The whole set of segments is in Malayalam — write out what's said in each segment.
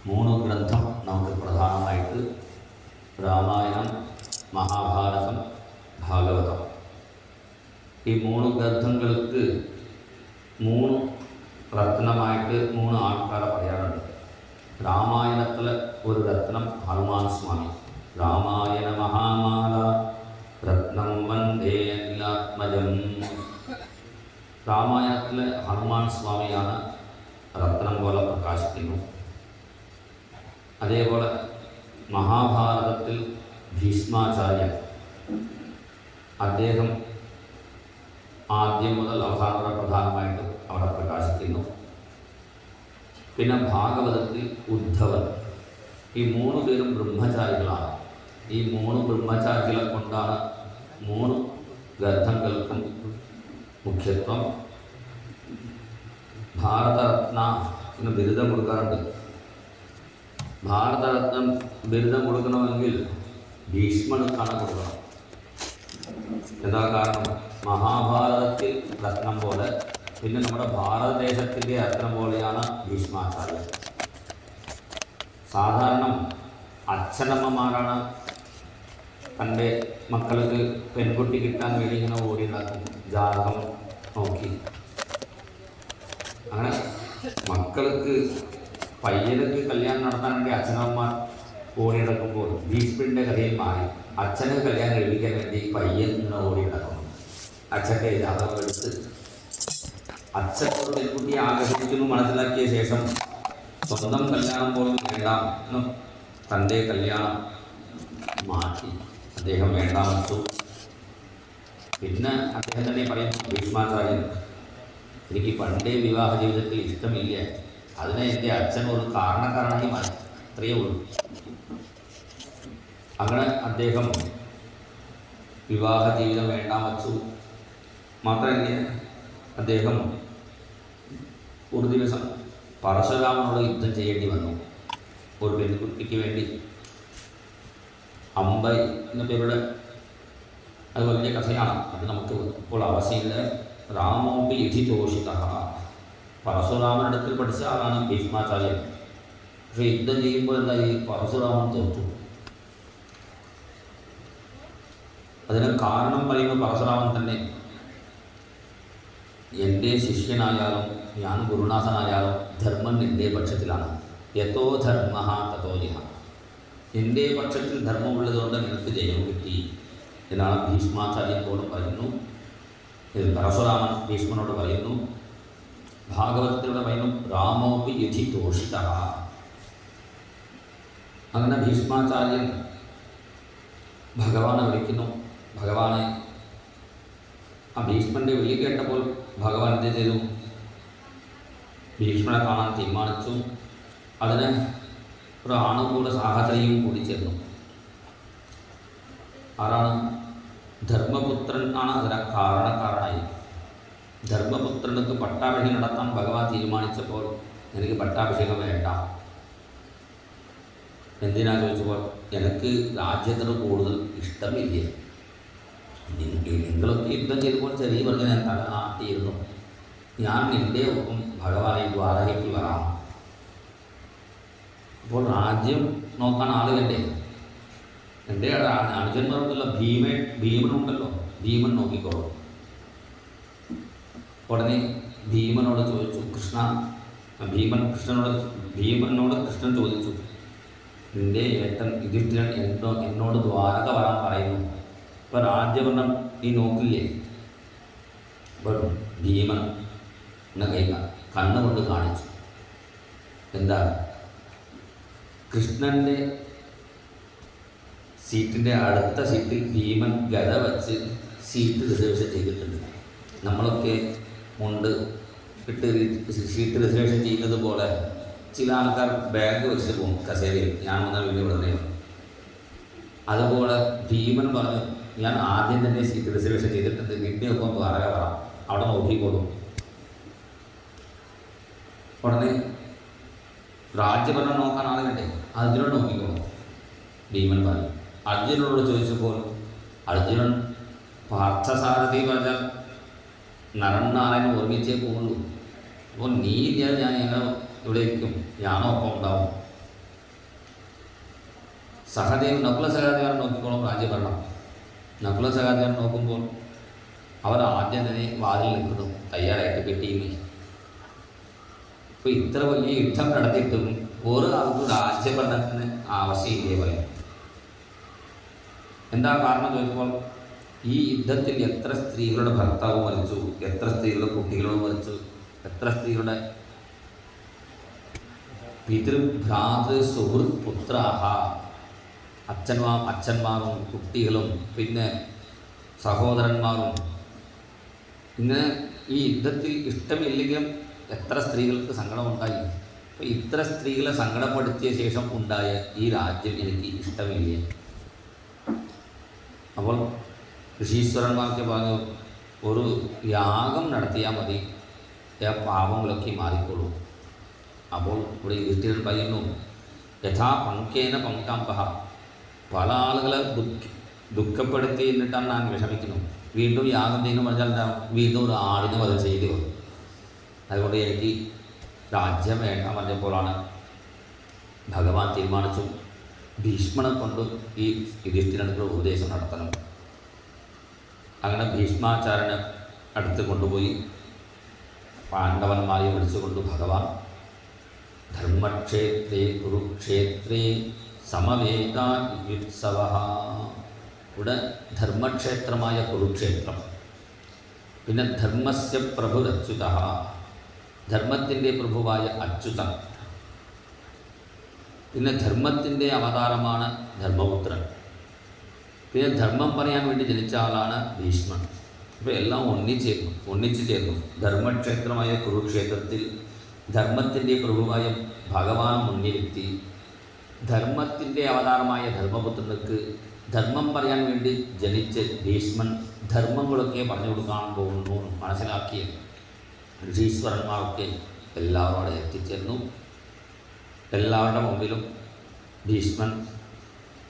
മൂന്ന് ഗ്രന്ഥം നമുക്ക് പ്രധാനമായിട്ട് രാമായണം, മഹാഭാരതം, ഭാഗവതം. ഈ മൂന്ന് ഗ്രന്ഥങ്ങൾക്ക് മൂന്ന് രത്നമായിട്ട് മൂന്ന് ആൾക്കാരെ പറയാറുണ്ട്. രാമായണത്തിൽ ഒരു രത്നം ഹനുമാൻ സ്വാമി. രാമായണ മഹാമാല രത്നം വന്ദേ അഖിലാത്മജം. രാമായണത്തിൽ ഹനുമാൻ സ്വാമിയാണ് രത്നം പോലെ പ്രകാശിക്കുന്നു. അതേപോലെ മഹാഭാരതത്തിൽ ഭീഷ്മാചാര്യൻ, അദ്ദേഹം ആദ്യം മുതൽ അവസാനം വരെ പ്രധാനമായിട്ട് അവിടെ പ്രകാശിക്കുന്നു. പിന്നെ ഭാഗവതത്തിൽ ഉദ്ധവൻ. ഈ മൂന്ന് പേരും ബ്രഹ്മചാരികളാണ്. ഈ മൂന്ന് ബ്രഹ്മചാരികളെ കൊണ്ടാണ് മൂന്ന് ഗ്രന്ഥങ്ങൾക്കും മുഖ്യത്വം. ഭാരതരത്ന എന്ന് ബിരുദം കൊടുക്കാറുണ്ട്. ഭാരതരത്നം ബിരുദം കൊടുക്കണമെങ്കിൽ ഭീഷ്മനുക്കാണ് കൊടുക്കണം. എന്താ കാരണം? മഹാഭാരതത്തിൽ രത്നം പോലെ, പിന്നെ നമ്മുടെ ഭാരതദേശത്തിൻ്റെ രത്നം പോലെയാണ് ഭീഷ്മാചാര്യൻ. സാധാരണ അച്ഛനമ്മമാരാണ് തൻ്റെ മക്കൾക്ക് പെൺകുട്ടി കിട്ടാൻ വേണ്ടി ഇങ്ങനെ ഓടി നടക്കും, ജാതകം നോക്കി. അങ്ങനെ മക്കൾക്ക് പയ്യനക്ക് കല്യാണം നടത്താൻ വേണ്ടി അച്ഛനമ്മമാർ ഓടി നടക്കുമ്പോൾ ഭീഷ്മൻ്റെ കഥയിൽ മാറി. അച്ഛന് കല്യാണം കഴിപ്പിക്കാൻ വേണ്ടി പയ്യൻ ഇങ്ങനെ ഓടി നടക്കുന്നു. അച്ഛൻ്റെ ജാതകം എടുത്ത് അച്ഛൻ ഒരു പെൺകുട്ടിയെ ആകർഷിക്കുന്നു മനസ്സിലാക്കിയ ശേഷം സ്വന്തം കല്യാണം പോലും വേണ്ട എന്നും തൻ്റെ കല്യാണം മാറ്റി അദ്ദേഹം വേണ്ട വെച്ചു. പിന്നെ അദ്ദേഹം തന്നെ പറയുന്നു, ഭീഷ്മാചാര്യൻ, എനിക്ക് പണ്ടേ വിവാഹ ജീവിതത്തിൽ ഇഷ്ടമില്ല, അതിനെ എൻ്റെ അച്ഛൻ ഒരു കാരണക്കാരനായി മാറ്റി, അത്രയേ ഉള്ളൂ. അങ്ങനെ അദ്ദേഹം വിവാഹ ജീവിതം വേണ്ട വച്ചു. മാത്രമല്ല, അദ്ദേഹം ഒരു ദിവസം പരശുരാമനോട് യുദ്ധം ചെയ്യേണ്ടി വന്നു. ഒരു പെൺകുട്ടിക്ക് വേണ്ടി അമ്പൈ എന്ന പേരുടെ അത് വലിയ കഥയാണ്. അത് നമുക്ക് ഇപ്പോൾ അവസ്ഥയില്ല. രാമോപി യുധിതോഷിത. പരശുരാമനടുത്തിൽ പഠിച്ച ആളാണ് ഭീഷ്മാചാര്യൻ. പക്ഷേ യുദ്ധം ചെയ്യുമ്പോൾ എന്താ, ഈ പരശുരാമൻ തോറ്റു. അതിന് കാരണം പറയുമ്പോൾ പരശുരാമൻ തന്നെ, എൻ്റെ ശിഷ്യനായാലും ഞാൻ ഗുരുനാഥനായാലും ധർമ്മം എൻ്റെ പക്ഷത്തിലാണ്. യഥോ ധർമ്മ തഥോ ജയ. എൻ്റെ പക്ഷത്തിൽ ധർമ്മമുള്ളതുകൊണ്ട് എനിക്ക് ജയം കിട്ടി എന്നാണ് ഭീഷ്മാചാര്യനോട് പറയുന്നു. പരശുരാമൻ ഭീഷ്മനോട് പറയുന്നു. ഭാഗവതത്തിലൂടെ പറയുന്നു, രാമോപി യുധിതോഷിത. അങ്ങനെ ഭീഷ്മാചാര്യൻ ഭഗവാനെ വിളിക്കുന്നു. ഭഗവാനെ ആ ഭീഷ്മൻ്റെ വിളി കേട്ടപ്പോൾ ഭഗവാൻ എന്ത് ചെയ്തു? ഭീഷ്മനെ കാണാൻ തീരുമാനിച്ചു. അതിന് ഒരു ആണുകൂടെ സാഹചര്യം കൂടി ചേർന്നു. ആരാണ്? ധർമ്മപുത്രൻ ആണ് അതിന് കാരണക്കാരനായി. ധർമ്മപുത്രനുക്ക് പട്ടാഭിഷേകം നടത്താൻ ഭഗവാൻ തീരുമാനിച്ചപ്പോൾ എനിക്ക് പട്ടാഭിഷേകം വേണ്ട. എന്തിനാ ചോദിച്ചപ്പോൾ, എനിക്ക് രാജ്യത്തിന് കൂടുതൽ ഇഷ്ടമില്ല. നിങ്ങളൊക്കെ യുദ്ധം ചെയ്തപ്പോൾ ചെറിയ പറഞ്ഞ ഞാൻ തല നാട്ടിയിരുന്നു. ഞാൻ നിൻ്റെ ഒപ്പം ഭഗവാനെ ദ്വാരകയ്ക്ക് വരാം. അപ്പോൾ രാജ്യം നോക്കാൻ ആളുകണ്ടേ? എൻ്റെ അനുജന്മാർക്കുള്ള ഭീമനുണ്ടല്ലോ, ഭീമൻ നോക്കിക്കോളൂ. ഉടനെ ഭീമനോട് ചോദിച്ചു, ഭീമനോട് കൃഷ്ണൻ ചോദിച്ചു, നിൻ്റെ ഏട്ടൻ യുധിഷ്ഠിരൻ എന്നോട് ദ്വാരക വരാൻ പറയുന്നു. ഇപ്പോൾ രാജ്യഭരണം നീ നോക്കില്ലേ? അപ്പോൾ ഭീമൻ എന്നെ കണ്ണുകൊണ്ട് കാണിച്ചു. എന്താ? കൃഷ്ണൻ്റെ സീറ്റിൻ്റെ അടുത്ത സീറ്റിൽ ഭീമൻ ഗത വച്ച് സീറ്റ് റിസർവേഷൻ ചെയ്തിട്ടുണ്ട്. നമ്മളൊക്കെ മുണ്ട് ഇട്ട് സീറ്റ് റിസർവേഷൻ ചെയ്യുന്നത് പോലെ ചില ആൾക്കാർ ബാഗ് വെച്ചിട്ട് പോകും കസേരയിൽ. ഞാൻ വന്നാൽ വലിയ ഉടനെ അതുപോലെ ഭീമൻ പറഞ്ഞു, ഞാൻ ആദ്യം തന്നെ സീറ്റ് റിസർവേഷൻ ചെയ്തിട്ടുണ്ട്, നിന്റെ ഒപ്പം ദ്വാരക വരാം, അവിടെ നോക്കിക്കോളും. ഉടനെ രാജ്യഭരണം നോക്കാൻ ആളുകണ്ടേ? അർജുനൻ നോക്കിക്കോളും ഭീമൻ പറഞ്ഞു. അർജുനനോട് ചോദിച്ചപ്പോൾ അർജുനൻ പാർത്ഥസാരഥി പറഞ്ഞാൽ നരനാരായണൻ ഒരുമിച്ചേ പോകുള്ളൂ. അപ്പോൾ നീ ഇല്ലാതെ ഞാൻ എങ്ങനെ ഇവിടെ ഇരിക്കും? ഞാനോ ഒപ്പം ഉണ്ടാവും. സഹദേവൻ നകുല സഹദേവൻ നോക്കിക്കോളും രാജ്യഭരണം. നകുല സഹദേവൻ നോക്കുമ്പോൾ അവർ ആദ്യം തന്നെ വാതിൽ നിൽക്കുന്നു, തയ്യാറായിട്ട് പെട്ടിയിൽ. ഇപ്പോൾ ഇത്ര വലിയ യുദ്ധം നടത്തിയിട്ടും ഓരോ ആൾക്കും രാജ്യഭരണത്തിന് ആവശ്യമില്ലേ പറയും. എന്താ കാരണം ചോദിക്കുമ്പോൾ ഈ യുദ്ധത്തിൽ എത്ര സ്ത്രീകളുടെ ഭർത്താവ് മരിച്ചു, എത്ര സ്ത്രീകളുടെ കുട്ടികളും മരിച്ചു, എത്ര സ്ത്രീകളുടെ പിതൃഭ്രാതൃ സുഹൃത് പുത്രാഹ, അച്ഛന്മാരും കുട്ടികളും പിന്നെ സഹോദരന്മാരും. ഇങ്ങനെ ഈ യുദ്ധത്തിൽ ഇഷ്ടമില്ലെങ്കിലും എത്ര സ്ത്രീകൾക്ക് സങ്കടമുണ്ടായി. അപ്പോൾ ഇത്ര സ്ത്രീകളെ സങ്കടപ്പെടുത്തിയ ശേഷം ഉണ്ടായ ഈ രാജ്യം എനിക്ക് ഇഷ്ടമില്ല. അപ്പോൾ ഋഷീശ്വരന്മാർക്ക് പറഞ്ഞു, ഒരു യാഗം നടത്തിയാൽ മതി, ആ പാപങ്ങളൊക്കെ മാറിക്കൊള്ളൂ. അപ്പോൾ ഇവിടെ യുധിഷ്ഠിരൻ പറയുന്നു, യഥാ പങ്കേന പങ്കാംബഹ, പല ആളുകളെ ദുഃഖപ്പെടുത്തി എന്നിട്ടാണ് ഞാൻ വിഷമിക്കുന്നു. വീണ്ടും യാഗം ചെയ്യുന്നു പറഞ്ഞാൽ വീണ്ടും ഒരു ആടിന് വധം ചെയ്തു വന്നു. അതുകൊണ്ട് എനിക്ക് രാജ്യം വേണ്ട പറഞ്ഞപ്പോഴാണ് ഭഗവാൻ തീരുമാനിച്ചു ഭീഷ്മനെ കൊണ്ട് ഈ യുധിഷ്ഠിരനക്ക് ഉപദേശം നടത്തണം. അങ്ങനെ ഭീഷ്മാചാര്യനെ അടുത്ത് കൊണ്ടുപോയി പാണ്ഡവന്മാരെ വിളിച്ചുകൊണ്ട് ഭഗവാൻ ധർമ്മക്ഷേത്രേ കുരുക്ഷേത്രേ സമവേദായുത്സവ, ഇവിടെ ധർമ്മക്ഷേത്രമായ കുരുക്ഷേത്രം, പിന്നെ ധർമ്മസ്യ പ്രഭുരച്യുത, ധർമ്മത്തിൻ്റെ പ്രഭുവായ അച്യുതൻ, പിന്നെ ധർമ്മത്തിൻ്റെ അവതാരമാണ് ധർമ്മപുത്രൻ, പിന്നെ ധർമ്മം പറയാൻ വേണ്ടി ജനിച്ച ആളാണ് ഭീഷ്മൻ. അപ്പോൾ എല്ലാം ഒന്നിച്ചു ചേർന്നു. ധർമ്മക്ഷേത്രമായ കുരുക്ഷേത്രത്തിൽ ധർമ്മത്തിൻ്റെ പ്രഭുവായ ഭഗവാൻ മുന്നിലെത്തി. ധർമ്മത്തിൻ്റെ അവതാരമായ ധർമ്മപുത്രർക്ക് ധർമ്മം പറയാൻ വേണ്ടി ജനിച്ച് ഭീഷ്മൻ ധർമ്മങ്ങളൊക്കെ പറഞ്ഞു കൊടുക്കാൻ പോകുന്നു മനസ്സിലാക്കിയ ഋഷീശ്വരന്മാരൊക്കെ എല്ലാവരോടെ എത്തിച്ചേർന്നു. എല്ലാവരുടെ മുമ്പിലും ഭീഷ്മൻ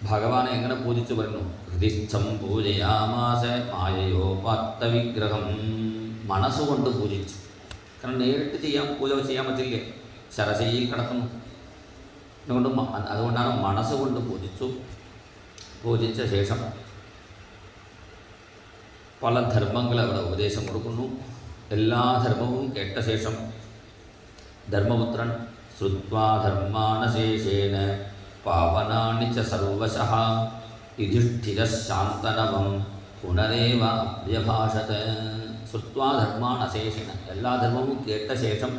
ഭഗവാനെ എങ്ങനെ പൂജിച്ചു പറഞ്ഞു, ഹൃദിസ്ഥം പൂജയാമാസ മായയോ പാത്തവിഗ്രഹം, മനസ്സുകൊണ്ട് പൂജിച്ചു. കാരണം നേരിട്ട് പൂജ ചെയ്യാൻ പറ്റില്ലേ, ശരശയിൽ കിടക്കുന്നു. അതുകൊണ്ടാണ് മനസ്സുകൊണ്ട് പൂജിച്ചു. പൂജിച്ച ശേഷം പല ധർമ്മങ്ങൾ അവിടെ ഉപദേശം കൊടുക്കുന്നു. എല്ലാ ധർമ്മവും കേട്ട ശേഷം ധർമ്മപുത്രൻ ശ്രുത്വാ ധർമാനശേഷേന പാവനാനി ച സർവശഃ യുധിഷ്ഠിരശാന്തനവം പുനരേവ അഭ്യഭാഷത. ശ്രുത്വാ ധർമാനശേഷേന, എല്ലാ ധർമ്മവും കേട്ട ശേഷം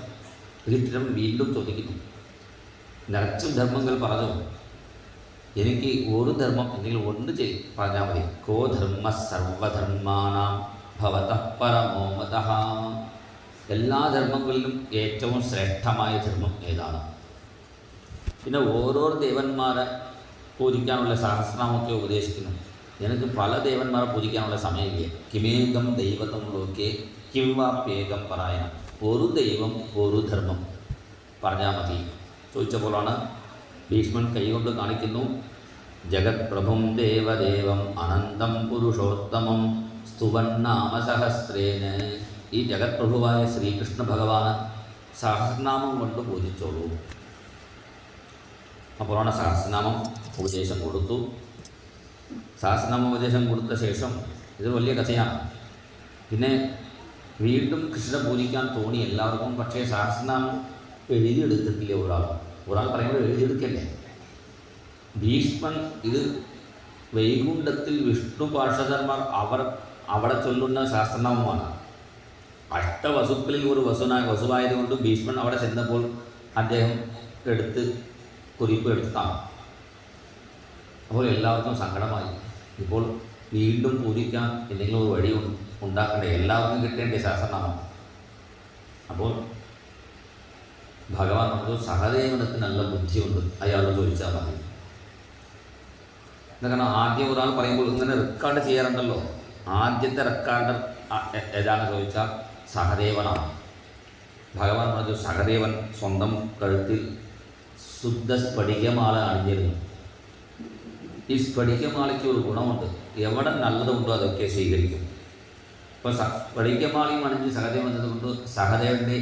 യുധിഷ്ഠിരൻ വീണ്ടും ചോദിക്കുന്നു, നിറച്ചും ധർമ്മങ്ങൾ പറഞ്ഞു, എനിക്ക് ഒരു ധർമ്മം എന്തെങ്കിലും ഒന്ന് പറഞ്ഞാൽ മതി. കോ ധർമ്മ സർവധർമാനാം ഭവതഃ പരമോ മതഃ, എല്ലാ ധർമ്മങ്ങളിലും ഏറ്റവും ശ്രേഷ്ഠമായ ധർമ്മം ഏതാണ്? പിന്നെ ഓരോ ദേവന്മാരെ പൂജിക്കാനുള്ള സഹസ്രനാമമൊക്കെ ഉപദേശിക്കുന്നു. എനിക്ക് പല ദേവന്മാരെ പൂജിക്കാനുള്ള സമയമില്ല. കിമേകം ദൈവതം ലോകെ കിം വാപ്യേകം പരായണം, ഒരു ദൈവം ഒരു ധർമ്മം പറഞ്ഞാൽ മതി ചോദിച്ചപ്പോഴാണ് ഭീഷ്മൻ കൈകൊണ്ട് കാണിക്കുന്നു, ജഗത് പ്രഭും ദേവദേവം അനന്തം പുരുഷോത്തമം സ്തുവന്നാമസഹസ്രേന. ഈ ജഗത് പ്രഭുവായ ശ്രീകൃഷ്ണ ഭഗവാൻ സഹസ്രനാമം കൊണ്ട് പൂജിച്ചോളൂ. അപ്പോഴാണ് സഹസ്രനാമം ഉപദേശം കൊടുത്തു. സഹസ്രനാമ ഉപദേശം കൊടുത്ത ശേഷം, ഇത് വലിയ കഥയാണ്, പിന്നെ വീണ്ടും കൃഷ്ണനെ പൂജിക്കാൻ തോന്നി എല്ലാവർക്കും. പക്ഷേ സഹസ്രനാമം എഴുതിയെടുത്തിട്ടില്ല ഒരാൾ പറയുമ്പോൾ എഴുതിയെടുക്കല്ലേ. ഭീഷ്മൻ ഇത് വൈകുണ്ഠത്തിൽ വിഷ്ണു പാർഷദന്മാർ അവിടെ ചൊല്ലുന്ന സഹസ്രനാമമാണ്. അഷ്ടവസുക്കളിൽ ഒരു വസുവായതുകൊണ്ട് ഭീഷ്മൻ അവിടെ ചെന്നപ്പോൾ അദ്ദേഹം കുറിപ്പ് എടുത്താണ്. അപ്പോൾ എല്ലാവർക്കും സങ്കടമായി. ഇപ്പോൾ വീണ്ടും പൂജിക്കാൻ എന്തെങ്കിലും ഒരു വഴി ഉണ്ടാക്കണ്ടേ, എല്ലാവർക്കും കിട്ടേണ്ടേ സഹസ്രനാമം. അപ്പോൾ ഭഗവാൻ പറഞ്ഞു, സഹദേവനത്തിന് നല്ല ബുദ്ധിയുണ്ട്, അയാളോട് ചോദിച്ചാൽ മതി. കാരണം ആദ്യം ഒരാൾ പറയുമ്പോൾ ഇങ്ങനെ റെക്കോർഡ് ചെയ്യാറുണ്ടല്ലോ, ആദ്യത്തെ റെക്കോർഡർ ഏതാണ് ചോദിച്ചാൽ സഹദേവനാണ്. ഭഗവാൻ പറഞ്ഞു, സഹദേവൻ സ്വന്തം കഴുത്തിൽ ശുദ്ധ സ്ഫടികമാല അണിഞ്ഞിരുന്നു. ഈ സ്ഫടികമാലയ്ക്ക് ഒരു ഗുണമുണ്ട്, എവിടെ നല്ലതുണ്ടോ അതൊക്കെ സ്വീകരിക്കും. ഇപ്പോൾ സ്ഫടികമാലയും അണിഞ്ഞ് സഹദേവൻ വന്നതുകൊണ്ട് സഹദേവൻ്റെ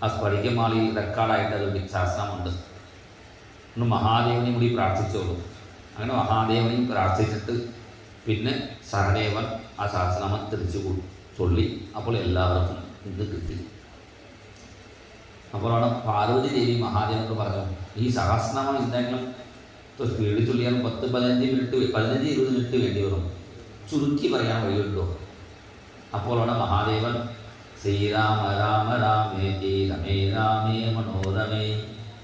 ആ സ്ഫടികമാലയിൽ റെക്കോർഡായിട്ട് അതൊരു സഹസ്രമുണ്ട്. ഒന്ന് മഹാദേവനെയും കൂടി പ്രാർത്ഥിച്ചോളൂ. അങ്ങനെ മഹാദേവനെയും പ്രാർത്ഥിച്ചിട്ട് പിന്നെ സഹദേവൻ ആ സഹസ്രനാമം തിരിച്ചു ചൊല്ലി. അപ്പോൾ എല്ലാവർക്കും ഇത് കിട്ടി. അപ്പോഴാണ് പാർവതി ദേവി മഹാദേവനോട് പറഞ്ഞു, ഈ സഹസ്രനാമം എന്തെങ്കിലും സ്പീഡിൽ ചൊല്ലിയാൽ 15-20 മിനിറ്റ് വേണ്ടി വരും, ചുരുക്കി പറയാൻ വഴിയുണ്ടോ? അപ്പോഴാണ് മഹാദേവൻ ശ്രീരാമ രാമ രാമേതി രമേ രാമേ മനോരമേ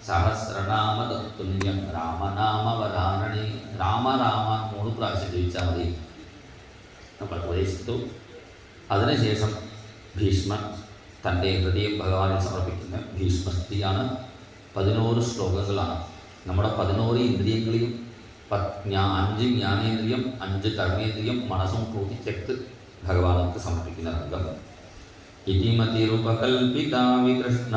സഹസ്രനാമ തത്തുല്യം രാമനാമ വരാനണി. രാമ രാമ 3 പ്രാവശ്യം ജപിച്ചാൽ മതി നമ്മൾ ഉപദേശിച്ചു. അതിനുശേഷം ഭീഷ്മൻ തൻ്റെ ഹൃദയം ഭഗവാനെ സമർപ്പിക്കുന്ന ഭീഷ്മസ്തുതിയാണ്. 11 ശ്ലോകങ്ങളാണ്. നമ്മുടെ 11 ഇന്ദ്രിയങ്ങളെയും 5 ജ്ഞാനേന്ദ്രിയം, 5 കർമ്മേന്ദ്രിയം, മനസ്സും കൂട്ടിച്ചേർത്ത് ഭഗവാനക്ക് സമർപ്പിക്കുന്ന രംഗം. ഇതിമതിരുപകൽപിതാ വികൃഷ്ണ